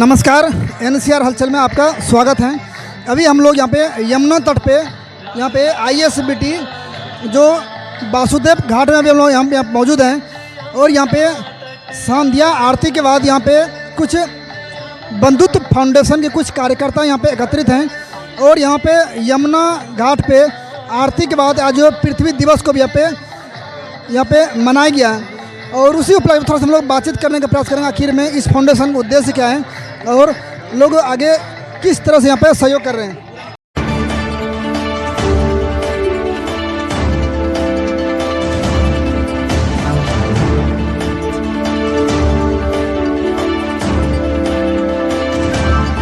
नमस्कार, एनसीआर हलचल में आपका स्वागत है। अभी हम लोग यहाँ पे यमुना तट पे यहाँ पे ISBT जो वासुदेव घाट में अभी हम लोग यहाँ पे मौजूद हैं और यहाँ पे संध्या आरती के बाद यहाँ पे कुछ बंधुत्व फाउंडेशन के कुछ कार्यकर्ता यहाँ पे एकत्रित हैं और यहाँ पे यमुना घाट पे आरती के बाद आज पृथ्वी दिवस को भी यहाँ पे मनाया गया है और उसी उपलक्ष्य थोड़ा सा हम लोग बातचीत करने का प्रयास करेंगे आखिर में इस फाउंडेशन का उद्देश्य क्या है और लोग आगे किस तरह से यहाँ पे सहयोग कर रहे हैं।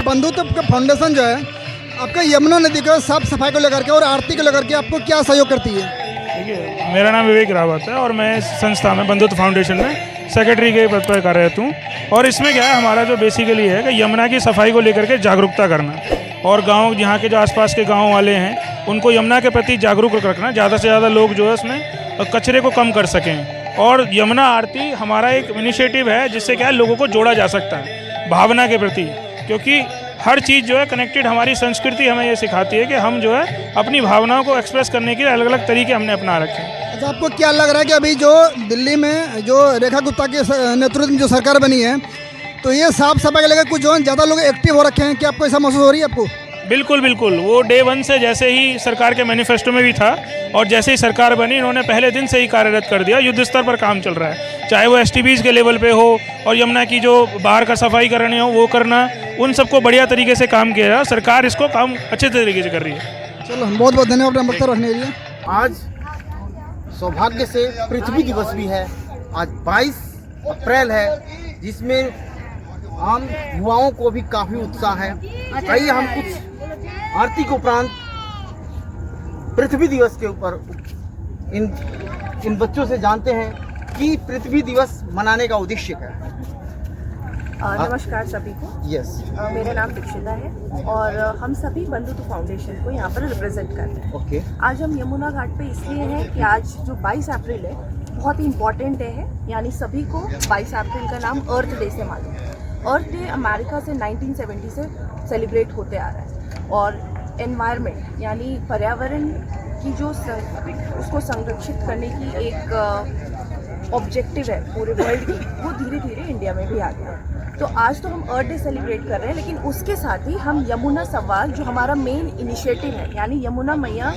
बंधुत्व का फाउंडेशन जो है आपका यमुना नदी का साफ सफाई को लेकर के और आरती को लेकर के आपको क्या सहयोग करती है? देखिए, मेरा नाम विवेक रावत है और मैं इस संस्था में बंधुत्व फाउंडेशन में सेक्रेटरी के पद पर कार्यरत हूँ। और इसमें क्या है, हमारा जो बेसिकली है कि यमुना की सफाई को लेकर के जागरूकता करना और गांव यहाँ के जो आसपास के गांव वाले हैं उनको यमुना के प्रति जागरूक रखना, ज़्यादा से ज़्यादा लोग जो है उसमें कचरे को कम कर सकें। और यमुना आरती हमारा एक इनिशिएटिव है जिससे क्या है लोगों को जोड़ा जा सकता है भावना के प्रति, क्योंकि हर चीज़ जो है कनेक्टेड, हमारी संस्कृति हमें ये सिखाती है कि हम जो है अपनी भावनाओं को एक्सप्रेस करने के लिए अलग अलग तरीके हमने अपना रखे हैं। अच्छा, आपको क्या लग रहा है कि अभी जो दिल्ली में जो रेखा गुप्ता के नेतृत्व में जो सरकार बनी है तो ये साफ सफाई के लेकर कुछ जो है ज़्यादा लोग एक्टिव हो रखे हैं, क्या आपको ऐसा महसूस हो रही है? आपको बिल्कुल बिल्कुल, वो डे 1 से जैसे ही सरकार के मैनिफेस्टो में भी था और जैसे ही सरकार बनी इन्होंने पहले दिन से ही कार्यरत कर दिया। युद्ध स्तर पर काम चल रहा है, चाहे वो STBs के लेवल पे हो और यमुना की जो बाहर का सफाई करनी हो वो करना, उन सबको बढ़िया तरीके से काम किया है। सरकार इसको काम अच्छे तरीके से कर रही है। चलो, बहुत बहुत धन्यवाद अपना वक्तव्य रखने के लिए। आज सौभाग्य से पृथ्वी दिवस भी है। आज 22 अप्रैल है जिसमें आम युवाओं को भी काफ़ी उत्साह है। आइए हम कुछ आरती के उपरांत पृथ्वी दिवस के ऊपर इन बच्चों से जानते हैं कि पृथ्वी दिवस मनाने का उद्देश्य क्या है। नमस्कार सभी को। यस, मेरा नाम दीक्षिता है और हम सभी बंधुत्व फाउंडेशन को यहाँ पर रिप्रेजेंट करते हैं। ओके। आज हम यमुना घाट पे इसलिए हैं कि आज जो 22 अप्रैल है बहुत ही इम्पोर्टेंट डे है, यानी सभी को 22 अप्रैल का नाम अर्थ डे से मालूम है। अर्थ डे अमेरिका से 1970 से सेलिब्रेट होते आ रहा है और एनवायरनमेंट यानी पर्यावरण की जो उसको संरक्षित करने की एक ऑब्जेक्टिव है पूरे वर्ल्ड की, वो धीरे धीरे इंडिया में भी आ गया। तो आज तो हम अर्थ डे सेलिब्रेट कर रहे हैं, लेकिन उसके साथ ही हम यमुना सवाल जो हमारा मेन इनिशिएटिव है, यानी यमुना मैया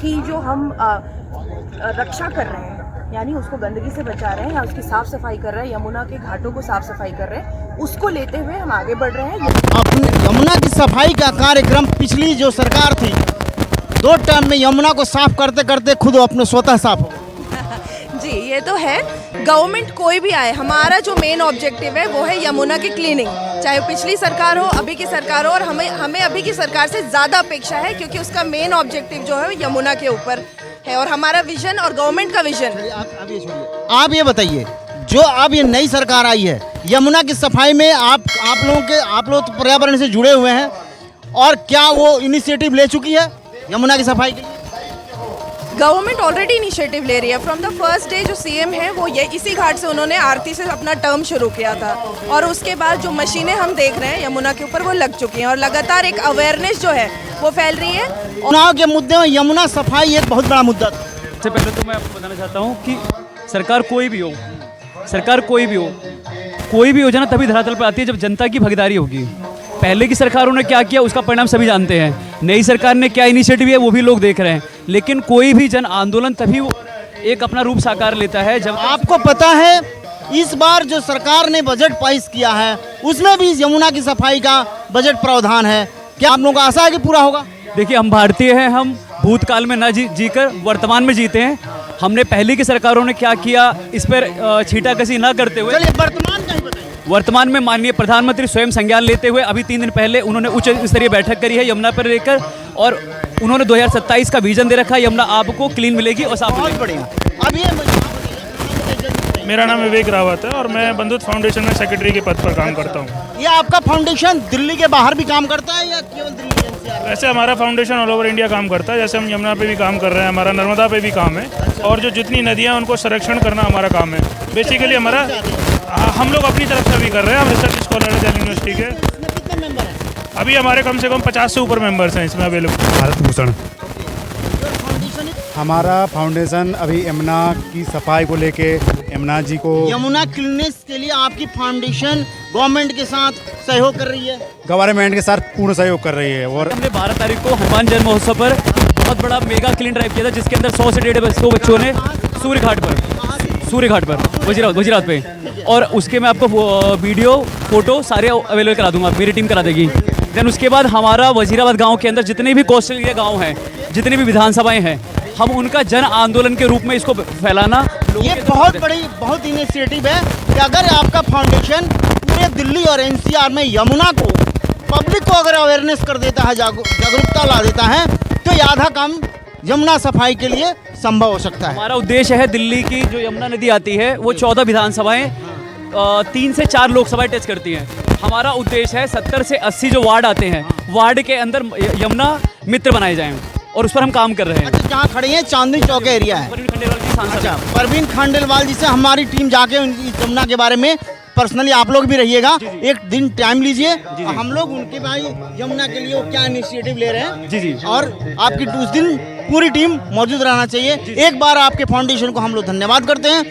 की जो हम रक्षा कर रहे हैं, यानी उसको गंदगी से बचा रहे हैं या उसकी साफ़ सफाई कर रहे हैं, यमुना के घाटों को साफ़ सफाई कर रहे हैं, उसको लेते हुए हम आगे बढ़ रहे हैं। अपनी यमुना की सफाई का कार्यक्रम पिछली जो सरकार थी 2 टर्म में यमुना को साफ करते करते खुद अपने स्वतः साफ हो। जी, ये तो है। गवर्नमेंट कोई भी आए, हमारा जो मेन ऑब्जेक्टिव है वो है यमुना की क्लीनिंग, चाहे पिछली सरकार हो अभी की सरकार हो, और हमें अभी की सरकार से ज़्यादा अपेक्षा है क्योंकि उसका मेन ऑब्जेक्टिव जो है यमुना के ऊपर है और हमारा विजन और गवर्नमेंट का विजन। आप ये बताइए, जो अब ये नई सरकार आई है यमुना की सफाई में आप लोग तो पर्यावरण से जुड़े हुए हैं, और क्या वो इनिशिएटिव ले चुकी है यमुना की सफाई के लिए? गवर्नमेंट ऑलरेडी इनिशिएटिव ले रही है। फ्रॉम द फर्स्ट डे जो CM है वो इसी घाट से उन्होंने आरती से अपना टर्म शुरू किया था और उसके बाद जो मशीनें हम देख रहे हैं यमुना के ऊपर वो लग चुकी हैं और लगातार एक अवेयरनेस जो है वो फैल रही है। चुनाव के मुद्दे में यमुना सफाई एक बहुत बड़ा मुद्दा था। सबसे पहले तो मैं आपको बताना चाहता हूँ कि सरकार कोई भी हो जाना तभी धरातल पर आती है जब जनता की भागीदारी होगी। पहले की सरकारों ने क्या किया उसका परिणाम सभी जानते हैं, नई सरकार ने क्या इनिशिएटिव है वो भी लोग देख रहे हैं, लेकिन कोई भी जन आंदोलन तभी एक अपना रूप साकार लेता है जब आपको पता है इस बार जो सरकार ने बजट पास किया है उसमें भी यमुना की सफाई का बजट प्रावधान है। क्या आप लोगों को आशा है कि पूरा होगा? देखिए, हम भारतीय हैं, हम भूतकाल में न जीकर वर्तमान में जीते हैं। हमने पहले की सरकारों ने क्या किया इस पर छींटाकशी न करते हुए वर्तमान में माननीय प्रधानमंत्री स्वयं संज्ञान लेते हुए अभी 3 दिन पहले उन्होंने उच्च स्तरीय बैठक करी है यमुना पर लेकर, और उन्होंने 2027 का विजन दे रखा है, यमुना आपको क्लीन मिलेगी और साफ मिलेगी। बढ़िया। अब ये मेरा नाम विवेक रावत है और मैं बंधुत्व फाउंडेशन में सेक्रेटरी के पद पर काम करता हूँ। ये आपका फाउंडेशन दिल्ली के बाहर भी काम करता है या केवल दिल्ली? वैसे हमारा फाउंडेशन ऑल ओवर इंडिया काम करता है, जैसे हम यमुना पे भी काम कर रहे हैं, हमारा नर्मदा पे भी काम है और जो जितनी नदियाँ उनको संरक्षण करना हमारा काम है। बेसिकली हमारा हम लोग अपनी तरफ से भी कर रहे हैं, हम रिसर्च स्कॉलर है दिल्ली यूनिवर्सिटी के, अभी हमारे कम से कम 50 से ऊपर मेंबर्स हैं इसमें अवेलेबल। भारत भूषण हमारा फाउंडेशन अभी यमुना की सफाई को लेके यमुना जी को यमुना क्लीनेस के लिए आपकी फाउंडेशन गवर्नमेंट के साथ सहयोग कर रही है। गवर्नमेंट के साथ पूर्ण सहयोग कर रही है। और हमने 12 तारीख को हनुमान जन्म महोत्सव पर बहुत बड़ा मेगा क्लीन ड्राइव किया था, जिसके अंदर 100 से 150 बच्चों ने सूर्य घाट पर वजीराबाद पे, और उसके मैं आपको वीडियो फोटो सारे अवेलेबल करा दूंगा, मेरी टीम करा देगी। देन उसके बाद हमारा वजीराबाद गांव के अंदर जितने भी कोस्टल एरिया गाँव हैं, जितनी भी विधानसभाएं हैं, हम उनका जन आंदोलन के रूप में इसको फैलाना। ये बहुत इनिशिएटिव है कि अगर आपका फाउंडेशन पूरे दिल्ली और एनसीआर में यमुना को, पब्लिक को अगर अवेयरनेस कर देता है, जागरूकता ला देता है, तो ये आधा काम यमुना सफाई के लिए संभव हो सकता है। हमारा उद्देश्य है दिल्ली की जो यमुना नदी आती है वो 14 विधानसभाएं 3 से 4 लोकसभाएं टच करती हैं। हमारा उद्देश्य है 70 से 80 जो वार्ड आते हैं, वार्ड के अंदर यमुना मित्र बनाए जाएं, और उस पर हम काम कर रहे हैं। अच्छा, जहाँ खड़े हैं चांदनी चौक एरिया है। परवीन खंडेलवाल जी सांसद अच्छा, हैं। परवीन खंडेलवाल जी से हमारी टीम जाके उनकी यमुना के बारे में पर्सनली आप लोग भी रहिएगा, एक दिन टाइम लीजिए, हम लोग उनके भाई यमुना के लिए वो क्या इनिशिएटिव ले रहे हैं जी। और आपकी उस दिन पूरी टीम मौजूद रहना चाहिए। एक बार आपके फाउंडेशन को हम लोग धन्यवाद करते हैं।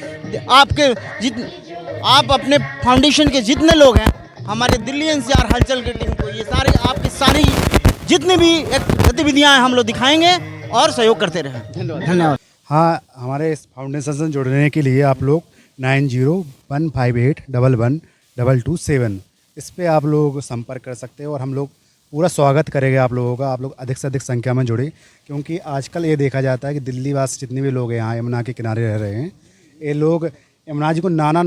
आप अपने फाउंडेशन के जितने लोग हैं, हमारे दिल्ली एनसीआर हलचल की टीम को ये सारे आपकी सारी जितनी भी गतिविधियाँ हैं हम लोग दिखाएंगे और सहयोग करते रहें। धन्यवाद। हाँ, हमारे इस फाउंडेशन से जुड़ने के लिए आप लोग 9015811227 इस पे आप लोग संपर्क कर सकते हैं, और हम लोग पूरा स्वागत करेंगे आप लोगों का। आप लोग अधिक से अधिक संख्या में जुड़े, क्योंकि आजकल ये देखा जाता है कि दिल्ली वासी जितने भी लोग हैं यहाँ यमुना के किनारे रह रहे हैं, ये लोग यमुना जी को नाला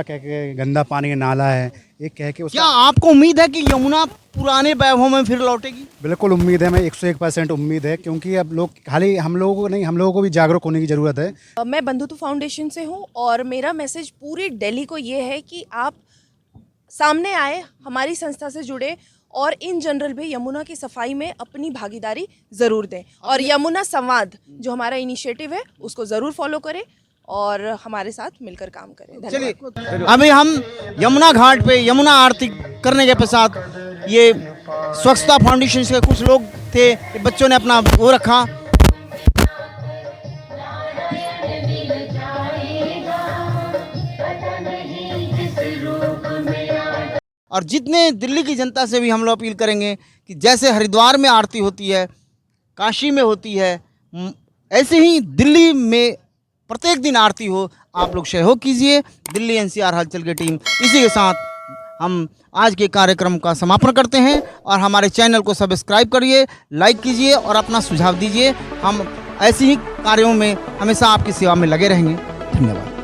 कह के, गंदा पानी का नाला है ये कह के। क्या आपको उम्मीद है कि यमुना पुराने वैभव में फिर लौटेगी? बिल्कुल उम्मीद है, मैं 101% उम्मीद है, क्योंकि अब लोग खाली हम लोगों को नहीं, हम लोगों को भी जागरूक होने की ज़रूरत है। मैं बंधुत्व फाउंडेशन से हूँ और मेरा मैसेज पूरी दिल्ली को ये है कि आप सामने आए, हमारी संस्था से जुड़े और इन जनरल भी यमुना की सफाई में अपनी भागीदारी ज़रूर दें, और यमुना संवाद जो हमारा इनिशिएटिव है उसको ज़रूर फॉलो करें और हमारे साथ मिलकर काम करें। चलिए, अभी हम यमुना घाट पे यमुना आरती करने के पश्चात ये स्वच्छता फाउंडेशन के कुछ लोग थे, बच्चों ने अपना वो रखा, और जितने दिल्ली की जनता से भी हम लोग अपील करेंगे कि जैसे हरिद्वार में आरती होती है, काशी में होती है, ऐसे ही दिल्ली में प्रत्येक दिन आरती हो। आप लोग सहयोग कीजिए। दिल्ली एनसीआर हलचल की टीम इसी के साथ हम आज के कार्यक्रम का समापन करते हैं, और हमारे चैनल को सब्सक्राइब करिए, लाइक कीजिए और अपना सुझाव दीजिए। हम ऐसे ही कार्यों में हमेशा आपकी सेवा में लगे रहेंगे। धन्यवाद।